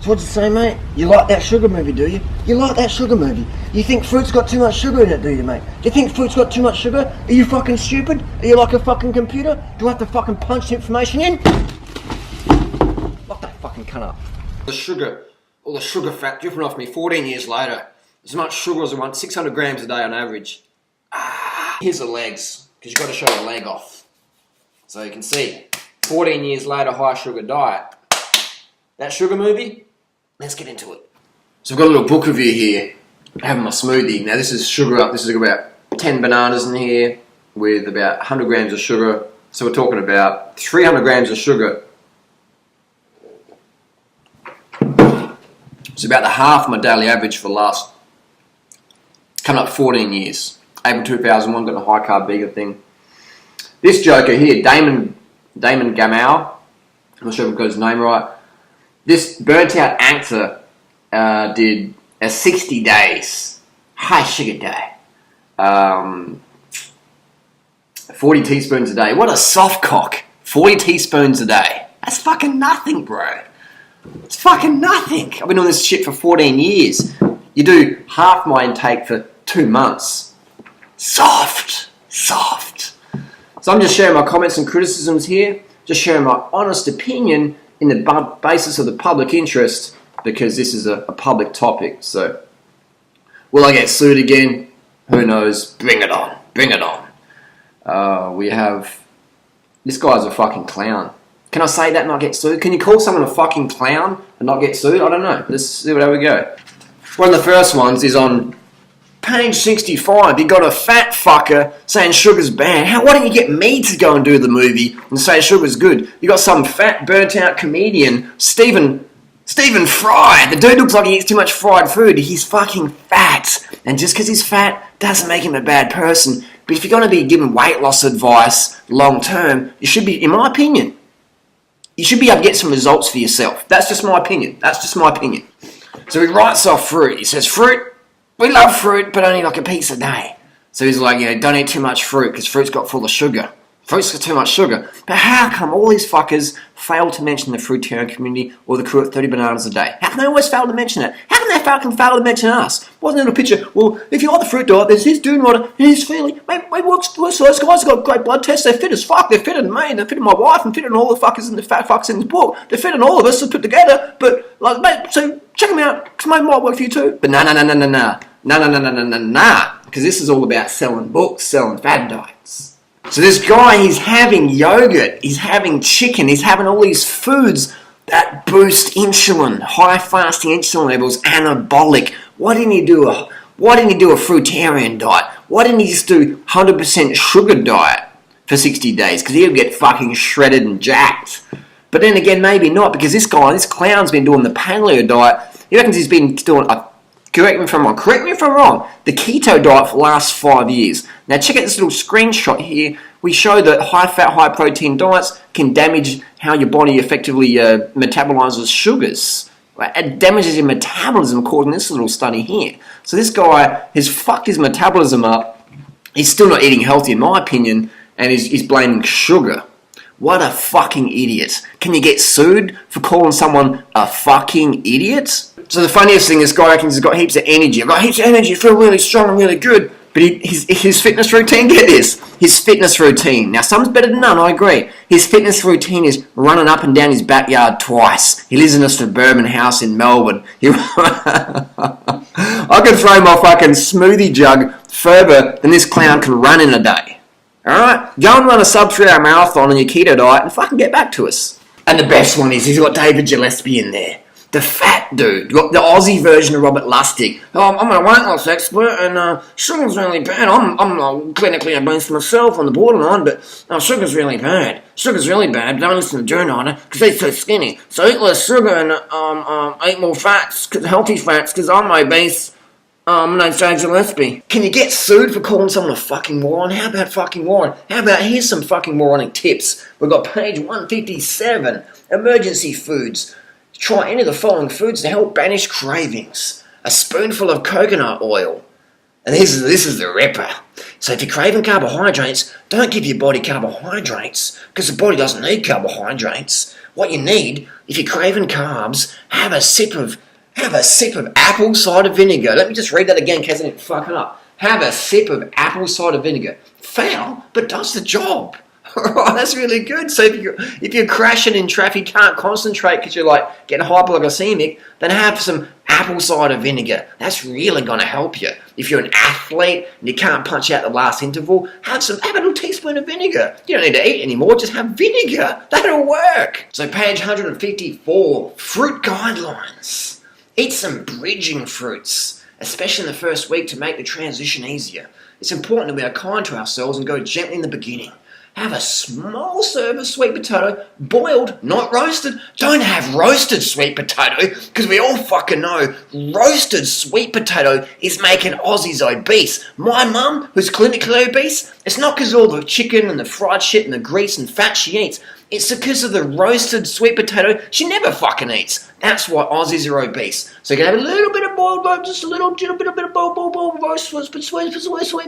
So what'd you say, mate? You like that sugar movie, do you? You like that sugar movie? You think fruit's got too much sugar in it, do you, mate? Do you think fruit's got too much sugar? Are you fucking stupid? Are you like a fucking computer? Do I have to fucking punch the information in? Lock that fucking cunt up. The sugar, all the sugar fat dripping off me 14 years later. As much sugar as I want, 600 grams a day on average. Here's the legs, because you've got to show the leg off. So you can see, 14 years later, high sugar diet. That sugar movie, let's get into it. So I've got a little book review here. I'm having my smoothie. Now this is sugar up. This is about 10 bananas in here with about 100 grams of sugar. So we're talking about 300 grams of sugar. It's about the half of my daily average for the last, coming up 14 years. April 2001, got the high carb vegan thing. This joker here, Damon Gamal, I'm not sure if I've got his name right. This burnt out actor did a 60 days high sugar day. 40 teaspoons a day. What a soft cock. 40 teaspoons a day. That's fucking nothing, bro. It's fucking nothing. I've been doing this shit for 14 years. You do half my intake for 2 months. Soft. So I'm just sharing my comments and criticisms here. Just sharing my honest opinion in the basis of the public interest, because this is a public topic. So, will I get sued again? Who knows? Bring it on. We have... This guy's a fucking clown. Can I say that and not get sued? Can you call someone a fucking clown and not get sued? I don't know. Let's see how we go. One of the first ones is on page 65. You got a fat fucker saying sugar's bad. Why don't you get me to go and do the movie and say sugar's good? You got some fat, burnt out comedian, Stephen Fry. The dude looks like he eats too much fried food. He's fucking fat. And just because he's fat doesn't make him a bad person. But if you're going to be giving weight loss advice long term, you should be, in my opinion, you should be able to get some results for yourself. That's just my opinion. So he writes off fruit. He says, fruit, we love fruit, but only like a piece a day. So he's like, don't eat too much fruit, because fruit's got full of sugar. Fruit's got too much sugar. But how come all these fuckers fail to mention the fruitarian community or the crew at 30 bananas a day? How come they always fail to mention it? How come they fucking fail to mention us? Wasn't it a picture? Well, if you like the fruit diet, there's this dude and he's fairly... Mate, works, those guys have got great blood tests. They're fit as fuck. They're fitter than me. They're fitter than my wife and fitter than all the fuckers and the fat fucks in this book. They're fitter than all of us put together. But, like, mate, so check them out, because mate might work for you too. But nah. Because this is all about selling books, selling fad diets. So this guy, he's having yogurt, he's having chicken, he's having all these foods that boost insulin, high fasting insulin levels, anabolic. Why didn't he do a fruitarian diet? Why didn't he just do 100% sugar diet for 60 days? Because he'll get fucking shredded and jacked. But then again, maybe not, because this clown's been doing the paleo diet. He reckons he's been doing correct me if I'm wrong, the keto diet for the last 5 years. Now check out this little screenshot here. We show that high-fat, high-protein diets can damage how your body effectively metabolizes sugars. Right? It damages your metabolism, according to this little study here. So this guy has fucked his metabolism up. He's still not eating healthy, in my opinion, and he's blaming sugar. What a fucking idiot. Can you get sued for calling someone a fucking idiot? So the funniest thing, this guy reckons he's got heaps of energy. I've got heaps of energy, I feel really strong and really good. But his fitness routine, get this, his fitness routine. Now, some's better than none, I agree. His fitness routine is running up and down his backyard twice. He lives in a suburban house in Melbourne. I could throw my fucking smoothie jug further than this clown can run in a day. Alright? Go and run a sub-3 hour marathon on your keto diet and fucking get back to us. And the best one is he's got David Gillespie in there. The fat dude, the Aussie version of Robert Lustig. Oh, I'm a weight loss expert, and sugar's really bad. I'm clinically obese myself on the borderline, but sugar's really bad. Sugar's really bad. Don't listen to Joe Niner, because they're so skinny. So eat less sugar and eat more fats, healthy fats, because I'm obese. My name's David Gillespie. Can you get sued for calling someone a fucking moron? How about fucking moron? How about here's some fucking moronic tips. We've got page 157, emergency foods. Try any of the following foods to help banish cravings. A spoonful of coconut oil. And this is the ripper. So if you're craving carbohydrates, don't give your body carbohydrates, because the body doesn't need carbohydrates. What you need, if you're craving carbs, have a sip of apple cider vinegar. Let me just read that again in case I didn't fuck it up. Have a sip of apple cider vinegar. Foul, but does the job. Alright, that's really good. So if you're crashing in traffic, can't concentrate because you're like getting hypoglycemic, then have some apple cider vinegar. That's really going to help you. If you're an athlete and you can't punch out the last interval, have a little teaspoon of vinegar. You don't need to eat anymore, just have vinegar. That'll work. So page 154, fruit guidelines. Eat some bridging fruits, especially in the first week to make the transition easier. It's important that we are kind to ourselves and go gently in the beginning. Have a small serve of sweet potato, boiled, not roasted. Don't have roasted sweet potato, because we all fucking know roasted sweet potato is making Aussies obese. My mum, who's clinically obese, it's not because of all the chicken and the fried shit and the grease and fat she eats. It's because of the roasted sweet potato she never fucking eats. That's why Aussies are obese. So you can have a little bit of boiled, just a little bit of boiled roast sweet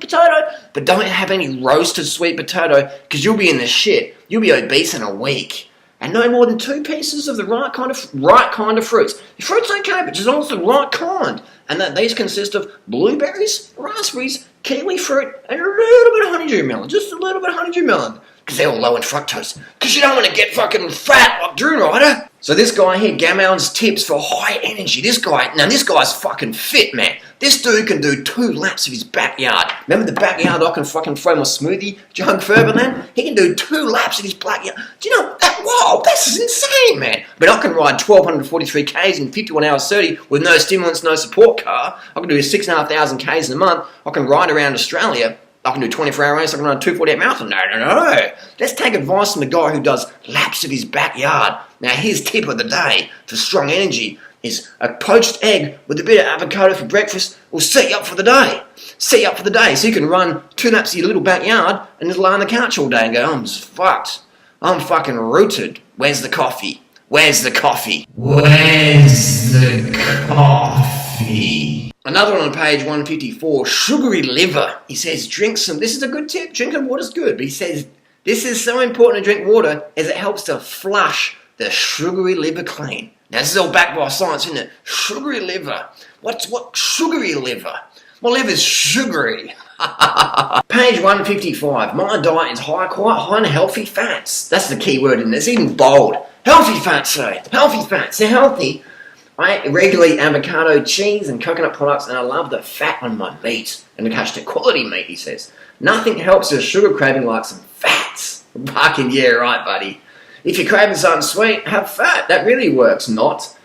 potato, but don't have any roasted sweet potato because you'll be in the shit. You'll be obese in a week. And no more than 2 pieces of the right kind of fruits. The fruit's okay, but just also the right kind. And that these consist of blueberries, raspberries, kiwi fruit, and a little bit of honeydew melon. Just a little bit of honeydew melon. Because they're all low in fructose. Because you don't want to get fucking fat like Drew Ryder. So this guy here, Gamel's tips for high energy. This guy's fucking fit, man. This dude can do 2 laps of his backyard. Remember the backyard I can fucking throw my smoothie jug further than? He can do 2 laps of his backyard. Do you know, wow, this is insane, man. But I can ride 1,243 Ks in 51 hours 30 with no stimulants, no support car. I can do 6,500 Ks in a month. I can ride around Australia. I can do 24-hour race, I can run a 248 marathon. No. Let's take advice from the guy who does laps of his backyard. Now, his tip of the day for strong energy is a poached egg with a bit of avocado for breakfast will set you up for the day. Set you up for the day. So you can run 2 laps of your little backyard and just lie on the couch all day and go, I'm just fucked. I'm fucking rooted. Where's the coffee? Where's the coffee? Where's the coffee? Another one on page 154, sugary liver. He says, this is a good tip, drinking water's good, but he says, this is so important to drink water as it helps to flush the sugary liver clean. Now this is all backed by science, isn't it? Sugary liver. What sugary liver? My liver's sugary. Page 155, my diet is quite high in healthy fats. That's the key word in this, even bold. Healthy fats, say. Healthy fats, they're healthy. I regularly eat avocado, cheese, and coconut products, and I love the fat on my meat. And the hashtag quality meat, he says. Nothing helps a sugar craving like some fats. Fucking yeah, right, buddy. If you're craving something sweet, have fat. That really works, not.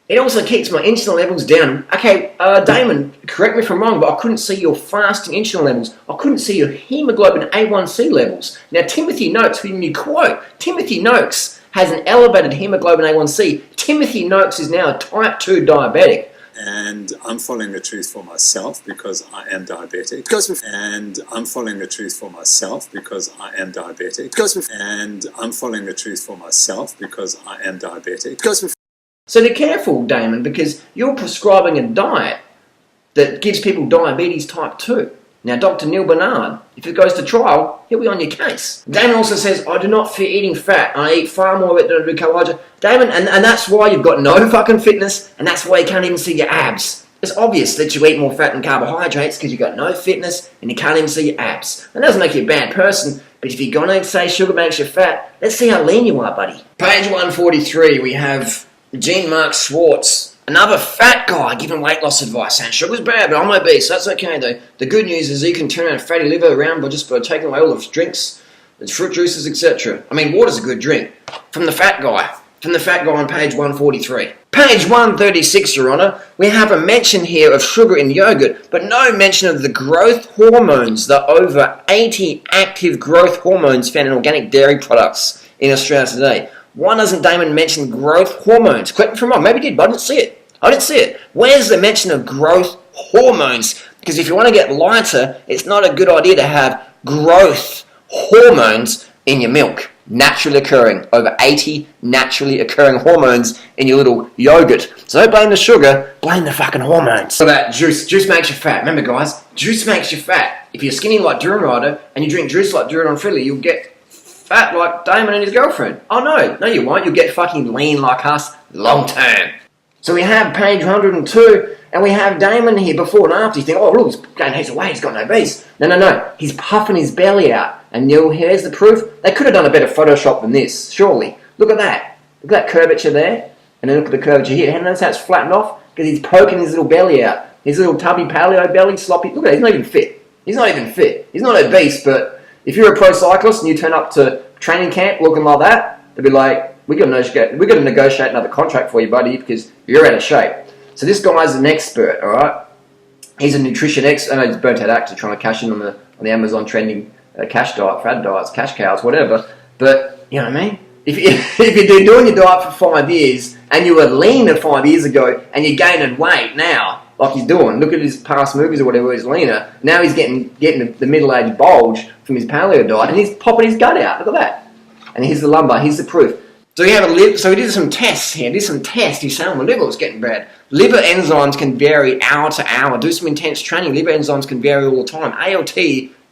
It also keeps my insulin levels down. Okay, Damon, correct me if I'm wrong, but I couldn't see your fasting insulin levels. I couldn't see your hemoglobin A1C levels. Now, Timothy Noakes, whom you quote, Timothy Noakes has an elevated hemoglobin A1C. Timothy Noakes is now a type 2 diabetic. And I'm following the truth for myself because I am diabetic. And I'm following the truth for myself because I am diabetic. And I'm following the truth for myself because I am diabetic. So be careful, Damon, because you're prescribing a diet that gives people diabetes type 2. Now, Dr. Neil Bernard, if it goes to trial, he'll be on your case. Damon also says, I do not fear eating fat. I eat far more of it than I do carbohydrate. Damon, and that's why you've got no fucking fitness, and that's why you can't even see your abs. It's obvious that you eat more fat than carbohydrates because you've got no fitness and you can't even see your abs. That doesn't make you a bad person, but if you're going to say sugar makes you fat, let's see how lean you are, buddy. Page 143, we have Jean-Marc Schwartz. Another fat guy giving weight loss advice, saying sugar's bad, but I'm obese, so that's okay though. The good news is you can turn a fatty liver around by taking away all the drinks, the fruit juices, etc. I mean, water's a good drink. From the fat guy on page 143. Page 136, Your Honour, we have a mention here of sugar in yogurt, but no mention of the growth hormones, the over 80 active growth hormones found in organic dairy products in Australia today. Why doesn't Damon mention growth hormones? Correct me if I'm wrong, maybe he did, but I didn't see it. Where's the mention of growth hormones? Because if you want to get lighter, it's not a good idea to have growth hormones in your milk. Naturally occurring. Over 80 naturally occurring hormones in your little yogurt. So don't blame the sugar, blame the fucking hormones. So that juice makes you fat. Remember guys, juice makes you fat. If you're skinny like Drew Ryder and you drink juice like Drew on Freely, you'll get fat like Damon and his girlfriend. Oh no you won't. You'll get fucking lean like us long term. So we have page 102, and we have Damon here before and after. You think, oh look, he's gained heaps of weight, he's got no obese. No. He's puffing his belly out. And here's the proof. They could have done a better Photoshop than this, surely. Look at that. Look at that curvature there. And then look at the curvature here. And notice how it's flattened off? Because he's poking his little belly out. His little tubby paleo belly, sloppy. Look at it, he's not even fit. He's not even fit. He's not obese, but if you're a pro cyclist and you turn up to training camp looking like that, they'll be like, we're going to negotiate another contract for you, buddy, because you're out of shape. So this guy's an expert, all right? He's a nutrition expert. I know he's burnt out actor trying to cash in on the Amazon trending cash diet, fad diets, cash cows, whatever. But, you know what I mean? If you've been doing your diet for 5 years and you were leaner 5 years ago and you're gaining weight now, like he's doing, look at his past movies or whatever, he's leaner. Now he's getting the middle-aged bulge from his paleo diet and he's popping his gut out. Look at that. And here's the lumbar, here's the proof. So he did some tests here. He found my liver was getting bad. Liver enzymes can vary hour to hour. Do some intense training. Liver enzymes can vary all the time. ALT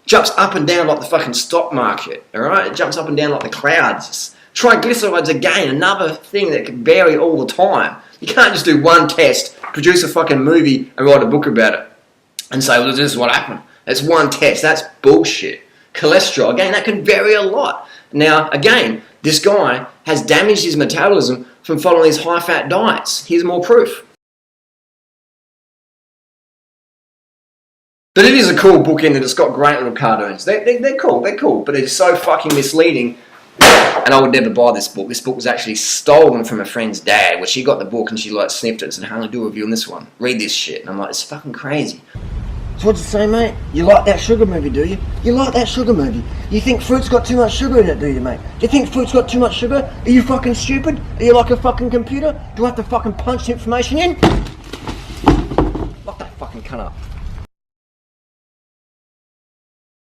jumps up and down like the fucking stock market. All right, it jumps up and down like the clouds. Triglycerides again, another thing that can vary all the time. You can't just do one test, produce a fucking movie, and write a book about it, and say, well, this is what happened. That's one test. That's bullshit. Cholesterol again, that can vary a lot. Now again, this guy has damaged his metabolism from following these high-fat diets. Here's more proof. But it is a cool book in that it's got great little cartoons. They're cool, but they're so fucking misleading. And I would never buy this book. This book was actually stolen from a friend's dad, where she got the book and she like sniffed it and said, "Hey, do a review on this one. Read this shit." And I'm like, it's fucking crazy. So what'd you say, mate? You like that sugar movie, do you? You like that sugar movie? You think fruit's got too much sugar in it, do you, mate? Do you think fruit's got too much sugar? Are you fucking stupid? Are you like a fucking computer? Do I have to fucking punch the information in? Lock that fucking cunt up.